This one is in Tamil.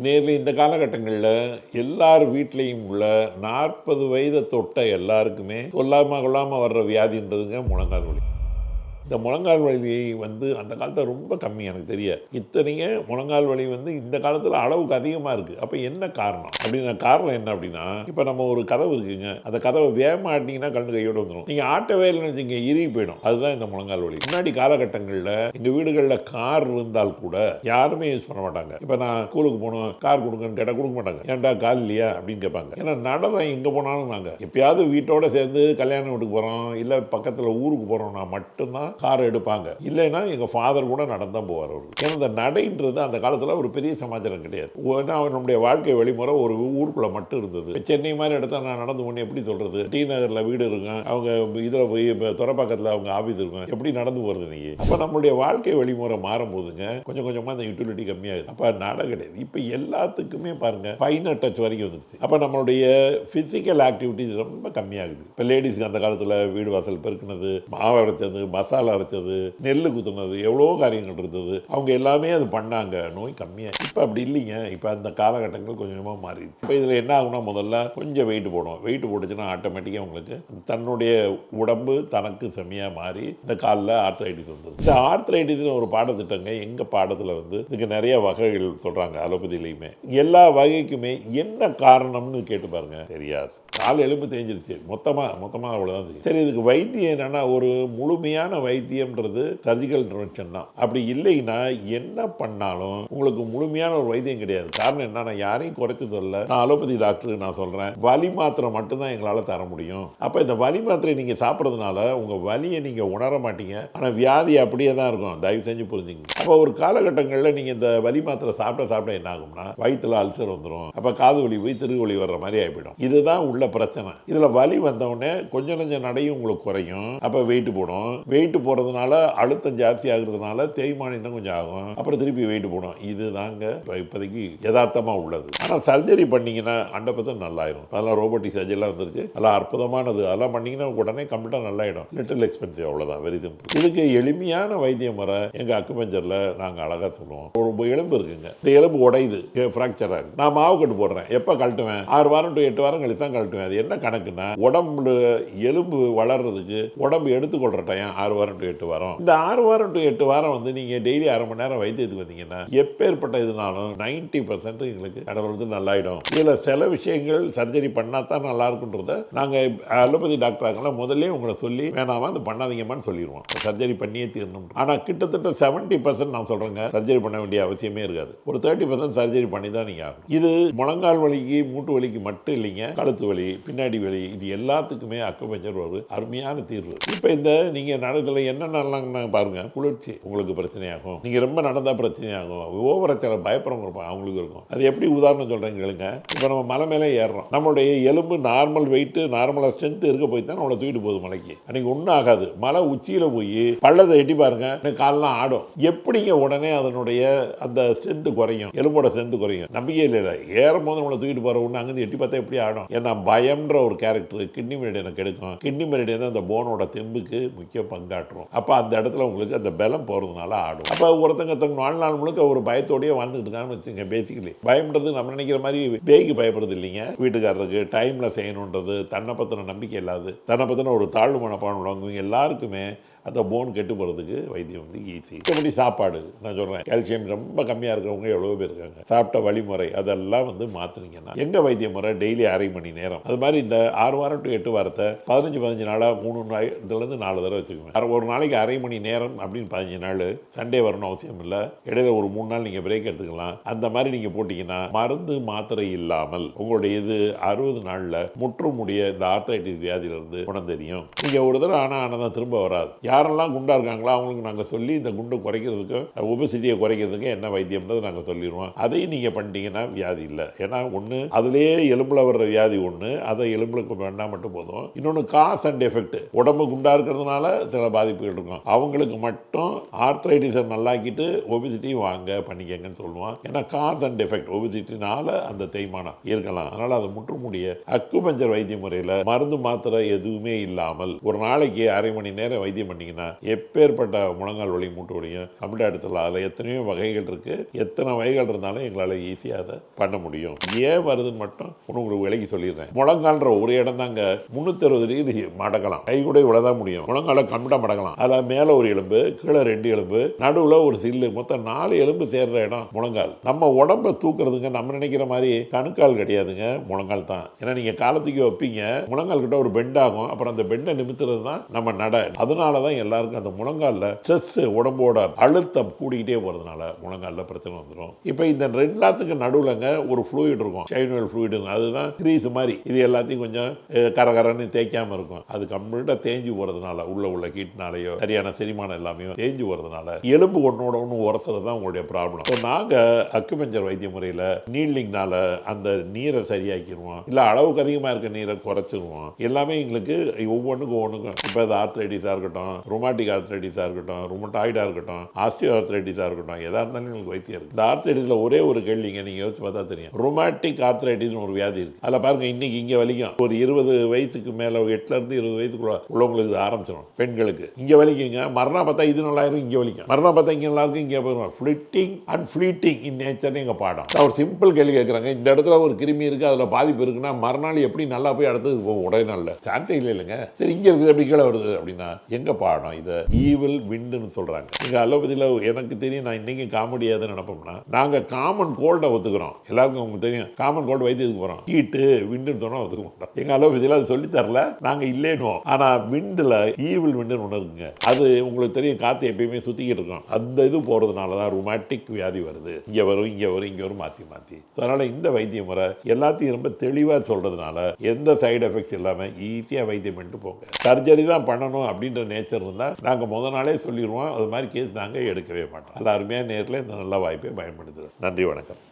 நேர்ல இந்த காலகட்டங்கள்ல எல்லார் வீட்லயும் உள்ள 40 வயத தொட்ட எல்லாருக்குமே சொல்லாம கொள்ளாம வர்ற வியாதின்றதுங்க முழங்கால் வலி. இந்த முழங்கால் வலி அந்த காலத்துல ரொம்ப கம்மி எனக்கு தெரிய. இத்தனைங்க முழங்கால் வலி இந்த காலத்துல அளவுக்கு அதிகமா இருக்கு. அப்ப என்ன காரணம்? காரணம் என்ன அப்படின்னா, இப்ப நம்ம ஒரு கதவு இருக்குங்க. அந்த கதவ வேகமா ஆட்டுனீங்கன்னா கழண்டு கையோட வந்துரும். நீங்க ஆட்டவே இல்லைன்னு வச்சுக்கங்க, இறுகி போயிடும். அதுதான் இந்த முழங்கால் வலி. முன்னாடி காலகட்டங்கள்ல எங்க வீடுகள்ல கார் இருந்தால் கூட யாருமே யூஸ் பண்ண மாட்டாங்க. இப்ப நான் ஸ்கூலுக்கு போகணும், கார் குடுங்கன்னு கேட்டா குடுக்க மாட்டாங்க. ஏன்டா கார் இல்லையா? அப்படின்னு கேட்பாங்க. ஏன்னா நடதான் எங்க போனாலும் நாங்க. எப்பயாவது வீட்டோட சேர்ந்து கல்யாண வீட்டுக்கு போறோம், இல்ல பக்கத்துல ஊருக்கு போறோம்னா மட்டும்தான் கார் எடுப்பாங்க. இல்லைன்னா எங்க ஃபாதர் கூட நடந்து தான் போவார் அவரு. ஏன்னா இந்த நடைன்றது அந்த காலத்துல ஒரு பெரிய சமாச்சாரம் கிடையாது. ஏன்னா நம்முடைய வாழ்க்கை வழிமுறை ஒரு ஊருக்குள்ள மட்டும் இருந்தது. சென்னை மாதிரி இடத்துல நான் நடந்து போனேன் எப்படி சொல்றது? டி நகர்ல வீடு இருக்கும், அவங்க இதுல போய் துறப்பாக்கத்துல அவங்க ஆபீஸ் இருக்கும், எப்படி நடந்து போறது நீங்க? அப்ப நம்மளுடைய வாழ்க்கை வழிமுறை மாறும் போதுங்க கொஞ்சம் கொஞ்சமா அந்த யூட்டிலிட்டி கம்மியாகுது. அப்ப நட கிடையாது. இப்ப எல்லாத்துக்குமே பாருங்க ஃபைனர் டச் வரைக்கும் வந்துருச்சு. அப்ப நம்மளுடைய பிசிக்கல் ஆக்டிவிட்டிஸ் ரொம்ப கம்மியாகுது. இப்ப லேடிஸ்க்கு அந்த காலத்துல வீடு வாசல் பெருக்குனது, மாவு அரைச்சது, மசாலா அரைச்சது, நெல்லு குத்துனது, எவ்வளோ காரியங்கள் இருந்தது. அவங்க எல்லாமே அது பண்ணாங்க. நோய் கம்மியா. இப்ப அப்படி இல்லைங்க. இப்ப அந்த காலகட்டங்கள் கொஞ்சம் கொஞ்சமா மாறிடுச்சு. இப்ப இதுல என்ன ஆகும்னா முதல்ல கொஞ்சம் வெயிட் போடும். வெயிட் போட்டுச்சுன்னா ஆட்டோமேட்டிக்கா உங்களுக்கு தன்னுடைய உடம்பு தனக்கு செம்மையா மாறி இந்த காலில் ஆர்த்ரைட்டிஸ் வந்துடும். இந்த ஆர்த்ரைட்டிஸ் ஒரு பாடத்திட்டங்க எங்க பாடத்துல இதுக்கு நிறைய வகைகள் சொல்றாங்க அலோபதியிலையுமே. எல்லா வகைக்குமே என்ன காரணம்னு கேட்டு பாருங்க, தெரியாது. கால் எலும்பு தேஞ்சிருச்சு மொத்தமா அவ்வளவுதான் தெரியும். சரி, இதுக்கு வைத்தியம் என்னன்னா ஒரு முழுமையான வைத்தியம்ன்றது சர்ஜிக்கல் இன்டர்வென்ஷன் தான். அப்படி இல்லைன்னா என்ன பண்ணாலும் உங்களுக்கு முழுமையான ஒரு வைத்தியம் கிடையாது. காரணம் என்ன, நான் யாரையும் குறைச்சு சொல்ல, நான் அலோபதி டாக்டர் நான் சொல்றேன், வலி மாத்திரை மட்டும்தான் எங்களால தர முடியும். அப்ப இந்த வலி மாத்திரை நீங்க சாப்பிட்றதுனால உங்க வலியை நீங்க உணர மாட்டீங்க, ஆனா வியாதி அப்படியே தான் இருக்கும். தயவு செஞ்சு புரிஞ்சுங்க. அப்ப ஒரு காலகட்டங்களில் நீங்க இந்த வலி மாத்திரை சாப்பிட என்ன ஆகும்னா வயிற்றுல அல்சர் வந்துடும். அப்ப காது வலி போய் திருகு வலி வர்ற மாதிரி ஆகிடும். இதுதான் உள்ள பிரச்சனை. இதுல வலி வந்தவுடனே கொஞ்சம் நடையும் உங்களுக்கு குறையும். அப்ப வெயிட் போடும். வெயிட் போறதுனால அழுத்தம் ஜாஸ்தி ஆகுறதுனால தேய்மானம் கொஞ்சம் ஆகும். அப்புறம் திருப்பி வெயிட் போடும். இதுதாங்க இப்போதைக்கு யதார்த்தமா உள்ளது. ஆனா சர்ஜரி பண்ணீங்கன்னா 100% நல்லாயிரும். அதெல்லாம் ரோபோட்டிக் சர்ஜரிலாம் வந்துருச்சு. அதெல்லாம் அற்புதமானது. அதெல்லாம் பண்ணீங்கன்னா உடனே கம்ப்ளீட்டா நல்லாயிடும். லிட்டில் எக்ஸ்பென்சிவ், அவ்வளவுதான். Very simple. இதுக்கு எளிமையான வைத்திய முறை எங்க அக்குபஞ்சர்ல நாங்க அழகா சொல்லுவோம். ஒரு எலும்பு இருக்குங்க, இந்த எலும்பு உடையுது, பிராக்சர் ஆகுது. நான் மாவு கட்டு போடுறேன், எப்ப கழட்டுவேன்? 6 வாரம் டு 8 வாரம் கழிச்சு தான் கழட்டுவேன். அது என்ன கணக்குன்னா, உடம்புல எலும்பு வளர்றதுக்கு உடம்பு எடுத்துக்கொள்ற டைம் 6 வாரம் டு 8 வாரம். இந்த 6 வாரம் டு 8 வாரம் நீங்க டெய்லி அரை மணி நேரம் வைத்தியத்துக்கு வந்தீங்கன்னா எப்பேற்பட்ட இதுனாலும் 90% எங்களுக்கு கடவுள் நல்லாயிடும். இதுல சில விஷயங்கள் சர்ஜரி பண்ணா தான் நல்லா இருக்குன்றத நாங்க அலோபதி டாக்டர் முதல்ல உங்களை சொல்லி வேணாமா அது பண்ணாதீங்கன்னு சொல்லிடுவோம். சர்ஜரி பண்ணியே தீரணும். ஆனா கிட்டத்தட்ட 70% நான் சொல்றேங்க, சர்ஜரி பண்ண வேண்டிய அவசியமே இருக்காது. ஒரு 30% சர்ஜரி பண்ணி தான் நீங்க ஆகணும். இது முழங்கால் வலிக்கு மூட்டு வலிக்கு மட்டும் இல்லைங்க, கழுத்து வலி, பின்னாடி வலி, இது எல்லாத்துக்குமே அக்குபஞ்சர் ஒரு அருமையான தீர்வு. இப்ப நீங்க நடத்துல என்னென்ன பாருங்க, குளிர்ச்சி உங்களுக்கு பிரச்சனையாகும். நீங்க ரொம்ப நடந்தா பிரச்சனையாகும். ஓவரா பயப்படுறவங்க இருப்பாங்க, அவங்களுக்கு இருக்கும். அது எப்படி உதாரணம் சொல்றேங்க கேளுங்க. இப்ப நம்ம மலை மேலே ஏறுறோம், நம்மளுடைய எலும்பு நார்மல் வெயிட், நார்மலா ஸ்ட்ரென்த் இருக்க போய் தான் நம்மளை தூக்கிட்டு போகுது மலைக்கு. அன்னைக்கு ஒன்றும் ஆகாது. மலை உச்சியில போய் பள்ளத்தை எட்டி பாருங்க, காலெல்லாம் ஆடும். எப்படிங்க உடனே அதனுடைய அந்த ஸ்ட்ரென்த் குறையும், எலும்போட ஸ்ட்ரென்த் குறையும்? நம்பிக்கை இல்லை. ஏறும் போது நம்மளை தூக்கிட்டு போற ஒன்று அங்கிருந்து எட்டி பார்த்தா எப்படி ஆடும்? ஏன்னா பயம்ன்ற ஒரு கேரக்டர் கிட்னி மெரிடியனை கெடுக்கும். கிட்னி மெரிடியன் தான் அந்த போனோட தெம்புக்கு முக்கிய பங்காற்றும். அப்ப அந்த இடத்துல உங்களுக்கு அந்த பலம் போறதுனால ஆடும். அப்ப ஒருத்தங்க வாழ்நாள் முழுக்க ஒரு பயத்தோடய வாழ்ந்துட்டு இருக்காங்கன்னு வச்சுங்க. பேசிக்கலி பயம்ன்றது நம்ம நினைக்கிற மாதிரி பேய்க்கு பயப்படுறது இல்லைங்க. வீட்டுக்காரருக்கு டைம்ல செய்யணுன்றது, தன்னை பத்தின நம்பிக்கை இல்லாது, தன்னை பத்தின ஒரு தாழ்வு மனப்பான்மை உள்ளவங்க எல்லாருக்குமே அந்த போன் கெட்டு போகிறதுக்கு வைத்தியம் ஈஸி. மற்றபடி சாப்பாடு நான் சொல்கிறேன், கால்சியம் ரொம்ப கம்மியாக இருக்கிறவங்க எவ்வளோ பேர் இருக்காங்க. சாப்பிட்ட வழிமுறை அதெல்லாம் மாற்றினீங்கன்னா எங்கள் வைத்திய முறை டெய்லி அரை மணி நேரம். அது மாதிரி இந்த 6 வாரம் டு 8 வாரத்தை 15 நாளாக 3 இதுலேருந்து 4 தடவை வச்சுக்கோங்க. ஒரு நாளைக்கு அரை மணி நேரம் அப்படின்னு 15 நாள். சண்டே வரணும் அவசியம் இல்லை. இடையில ஒரு 3 நாள் நீங்கள் பிரேக் எடுத்துக்கலாம். அந்த மாதிரி நீங்கள் போட்டிங்கன்னா மருந்து மாத்திரை இல்லாமல் உங்களுடைய இது 60 நாளில் முற்றுமுடிய இந்த ஆர்த்ரைட்டிஸ் வியாதியிலிருந்து குணம் தெரியும். நீங்கள் ஒரு தடவை ஆனால் திரும்ப வராது. யாரெல்லாம் குண்டா இருக்காங்களோ அவங்களுக்கு நாங்கள் சொல்லி இந்த குண்டை குறைக்கிறதுக்கு, ஒபசிட்டியை குறைக்கிறதுக்கு என்ன வைத்தியம்ன்றது நாங்கள் சொல்லிடுவோம். அதையும் நீங்கள் பண்ணிட்டீங்கன்னா வியாதி இல்லை. ஏன்னா ஒன்று அதுலேயே எலும்புல வர்ற வியாதி ஒன்று, அதை எலும்புக்கு வேண்டாம் மட்டும் போதும். இன்னொன்று காஸ் அண்ட் எஃபெக்ட். உடம்பு குண்டா இருக்கிறதுனால சில பாதிப்புகள் இருக்கும். அவங்களுக்கு மட்டும் ஆர்த்ரைட்டிஸை நல்லாக்கிட்டு ஒபிசிட்டி வாங்க பண்ணிக்கங்கன்னு சொல்லுவோம். ஏன்னா காஸ் அண்ட் எஃபெக்ட் ஒபிசிட்டினால அந்த தேய்மானம் இருக்கலாம். அதனால அதை முற்றுமுடிய அக்குபஞ்சர் வைத்திய முறையில் மருந்து மாத்திரை எதுவுமே இல்லாமல் ஒரு நாளைக்கு அரை மணி நேரம் வைத்தியம் பண்ணிங்கன்னா எப்பேற்பட்ட முழங்கால் வலி மூட்டு வலியும் கம்ப்ளீட்டாக எடுத்துடலாம். அதில் எத்தனையோ வகைகள் இருக்குது. எத்தனை வகைகள் இருந்தாலும் எங்களால் ஈஸியாக அதை பண்ண முடியும். ஏன் வருதுன்னு மட்டும் உங்களுக்கு விலைக்கு சொல்லிடுறேன். முழங்கால்ன்ற ஒரு இடம் தாங்க 360 டிகிரி மடக்கலாம். கை கூட இவ்வளோதான் முடியும். முழங்கால கம்ப்ளீட்டாக மடக்கலாம். அதில் மேலே ஒரு எலும்பு, கீழே 2 எலும்பு, நடுவில் ஒரு சில்லு, மொத்தம் 4 எலும்பு சேர்ற இடம் முழங்கால். நம்ம உடம்பை தூக்குறதுங்க நம்ம நினைக்கிற மாதிரி கணுக்கால் கிடையாதுங்க, முழங்கால் தான். ஏன்னா நீங்கள் காலத்துக்கு வைப்பீங்க, முழங்கால் கிட்ட ஒரு பெண்ட் ஆகும். அப்புறம் அந்த பெண்டை நிமித்துறது தான் நம்ம நடை. அதனால தான் எல்லாருக்கும் அந்த முழங்காலில் ஸ்ட்ரெஸ், உடம்போட அழுத்தம் கூடிக்கிட்டே போகிறதுனால முழங்காலில் பிரச்சனை வந்துடும். இப்போ இந்த ரெண்டுத்துக்கு நடுவுலங்க ஒரு ஃப்ளூயிட் இருக்கும், சைனோல் ஃப்ளூயிட். அதுதான் கிரீஸ் மாதிரி. இது எல்லாத்தையும் கொஞ்சம் கரகரன்னு தேய்க்காம இருக்கும். அது கம்ப்ளீட்டாக தேஞ்சு போகிறதுனால, உள்ள ஹீட்னாலேயோ சரியான செரிமானம் எல்லாமே தேஞ்சு போகிறதுனால எலும்பு ஒன்னோட ஒன்று உரசுறது தான் உங்களுடைய ப்ராப்ளம். ஸோ நாங்கள் அக்குபஞ்சர் வைத்திய முறையில் நீட்லிங்னால அந்த நீரை சரியாக்கிடுவோம், இல்லை அளவுக்கு அதிகமாக இருக்க நீரை குறைச்சிருவோம். எல்லாமே எங்களுக்கு ஒவ்வொன்றுக்கும் இப்போ அது ஆர்த்ரைட்டிஸாக இருக்கட்டும், ரொமாட்டிக் ஆர்த்ரைட்டிஸாக இருக்கட்டும், ரொமட்டாய்டாக இருக்கட்டும், ஆஸ்டியோ ஆர்த்ரைட்டிஸாக இருக்கட்டும், எதாக இருந்தாலும் எங்களுக்கு வைத்தியம் இருக்குது. இந்த ஆர்த்ரைட்டிஸில் ஒரே ஒரு கேள்விங்க, நீங்கள் யோசிச்சு பார்த்தா தெரியும். ரொமாட்டிக் ஆர்த்ரைட்டிஸ்னு ஒரு வியாதி இருக்குது. அதில் பாருங்க, இன்னைக்கு இங்கே வலிக்கும். ஒரு 20 வயசுக்கு மேலே, 8லேருந்து 20 வயசுக்குள்ள உள்ளவங்களுக்கு இது ஆரம்பிச்சிடும். பெண்களுக்கு இங்கே வலிக்குங்க. மரணம் பார்த்தா இது நல்லா இருக்கும், இங்கே வலிக்கும். மரணம் பார்த்தா இங்கே நல்லா இருக்கும், இங்கே போயிடும். ஃப்ளிட்டிங் அண்ட் ஃப்ளீட்டிங் இன் நேச்சர்னு எங்கள் பாடம். ஒரு சிம்பிள் கேள்வி கேட்குறாங்க, இந்த இடத்துல ஒரு கிருமி இருக்குது, அதில் பாதிப்பு இருக்குன்னா மறுநாள் எப்படி நல்லா போய் அடுத்தது போகும்? உடனே நல்ல சான்ஸே இல்லைங்க. சரி, இங்கே இருக்குது, எப்படி கீழே வருது அப்படின்னா எங்க பாடம்? இதை ஈவில் விண்டுன்னு சொல்கிறாங்க. எங்கள் அலோபதியில் எனக்கு தெரியும், நான் இன்னைக்கு காமெடியாக நினைப்போம்னா, நாங்கள் காமன் கோல்டை ஒத்துக்கிறோம். எல்லாருக்கும் உங்களுக்கு தெரியும், காமன் கோல்டு வைத்தியத்துக்கு போகிறோம். ஹீட்டு விண்டுன்னு சொன்னால் ஒத்துக்க மாட்டோம். எங்கள் அலோபதியில் அது சொல்லி தரல, நாங்கள் இல்லைன்னுவோம். ஆனால் விண்டில் ஈவில் விண்டுன்னு ஒன்று இருக்குங்க. அது உங்களுக்கு தெரியும், காற்று எப்பயுமே சுற்றிக்கிட்டு இருக்கோம். அந்த இது போகிறதுனால தான் ருமேட்டிக் வியாதி வருது. இங்கே வரும், இங்கே வரும், இங்கே வரும், மாற்றி மாற்றி. அதனால் இந்த வைத்திய முறை எல்லாத்தையும் ரொம்ப தெளிவாக சொல்கிறதுனால எந்த சைடு எஃபெக்ட்ஸ் இல்லாமல் ஈஸியாக வைத்தியம் பண்ணிட்டு போங்க. சர்ஜரி தான் பண்ணணும் அப்படின்ற நேச்சர் இருந்தால் நாங்கள் முத நாளே சொல்லிடுவோம். அது மாதிரி கேஸ் நாங்கள் எடுக்கவே மாட்டோம். எல்லாருமே நேரில் இந்த நல்ல வாய்ப்பை பயன்படுத்துகிறோம். நன்றி, வணக்கம்.